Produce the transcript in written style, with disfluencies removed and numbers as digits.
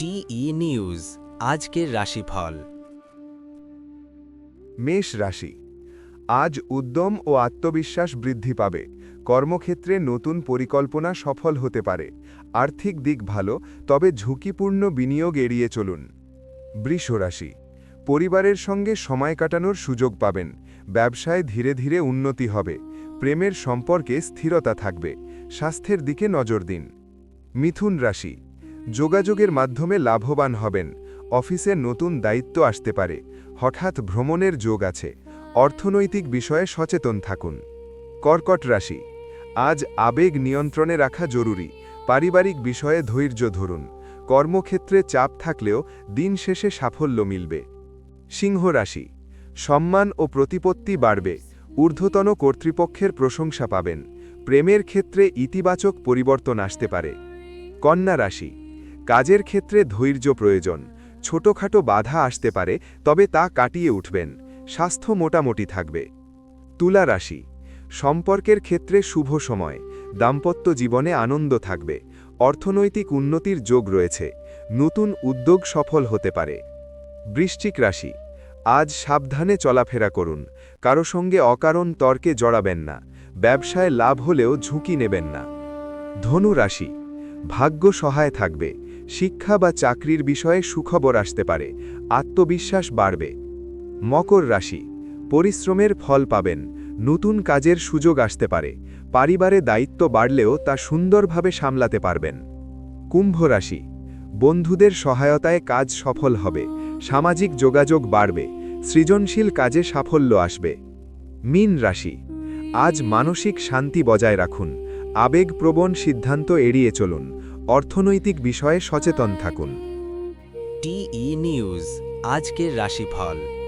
টিই news আজকের রাশিফল। মেষ রাশি। আজ উদ্যম ও আত্মবিশ্বাস বৃদ্ধি পাবে। কর্মক্ষেত্রে নতুন পরিকল্পনা সফল হতে পারে। আর্থিক দিক ভালো, তবে ঝুঁকিপূর্ণ বিনিয়োগ এড়িয়ে চলুন। বৃষ রাশি। পরিবারের সঙ্গে সময় কাটানোর সুযোগ পাবেন। ব্যবসায় ধীরে ধীরে উন্নতি হবে। প্রেমের সম্পর্কে স্থিরতা থাকবে। স্বাস্থ্যের দিকে নজর দিন। মিথুন রাশি। যোগাযোগের মাধ্যমে লাভবান হবেন। অফিসে নতুন দায়িত্ব আসতে পারে। হঠাৎ ভ্রমণের যোগ আছে। অর্থনৈতিক বিষয়ে সচেতন থাকুন। কর্কট রাশি। আজ আবেগ নিয়ন্ত্রণে রাখা জরুরি। পারিবারিক বিষয়ে ধৈর্য ধরুন। কর্মক্ষেত্রে চাপ থাকলেও দিন শেষে সাফল্য মিলবে। সিংহ রাশি। সম্মান ও প্রতিপত্তি বাড়বে। ঊর্ধ্বতন কর্তৃপক্ষের প্রশংসা পাবেন। প্রেমের ক্ষেত্রে ইতিবাচক পরিবর্তন আসতে পারে। কন্যা রাশি। কাজের ক্ষেত্রে ধৈর্য প্রয়োজন। ছোটখাটো বাধা আসতে পারে, তবে তা কাটিয়ে উঠবেন। স্বাস্থ্য মোটামুটি থাকবে। তুলা রাশি। সম্পর্কের ক্ষেত্রে শুভ সময়। দাম্পত্য জীবনে আনন্দ থাকবে। অর্থনৈতিক উন্নতির যোগ রয়েছে। নতুন উদ্যোগ সফল হতে পারে। বৃশ্চিক রাশি। আজ সাবধানে চলাফেরা করুন। কারো সঙ্গে অকারণ তর্কে জড়াবেন না। ব্যবসায় লাভ হলেও ঝুঁকি নেবেন না। ধনু রাশি। ভাগ্য সহায় থাকবে। শিক্ষা বা চাকরির বিষয়ে সুখবর আসতে পারে। আত্মবিশ্বাস বাড়বে। মকর রাশি। পরিশ্রমের ফল পাবেন। নতুন কাজের সুযোগ আসতে পারে। পরিবারে দায়িত্ব বাড়লেও তা সুন্দরভাবে সামলাতে পারবেন। কুম্ভ রাশি। বন্ধুদের সহায়তায় কাজ সফল হবে। সামাজিক যোগাযোগ বাড়বে। সৃজনশীল কাজে সাফল্য আসবে। মীন রাশি। আজ মানসিক শান্তি বজায় রাখুন। আবেগপ্রবণ সিদ্ধান্ত এড়িয়ে চলুন। অর্থনৈতিক বিষয়ে সচেতন থাকুন। টিই নিউজ আজকের রাশিফল।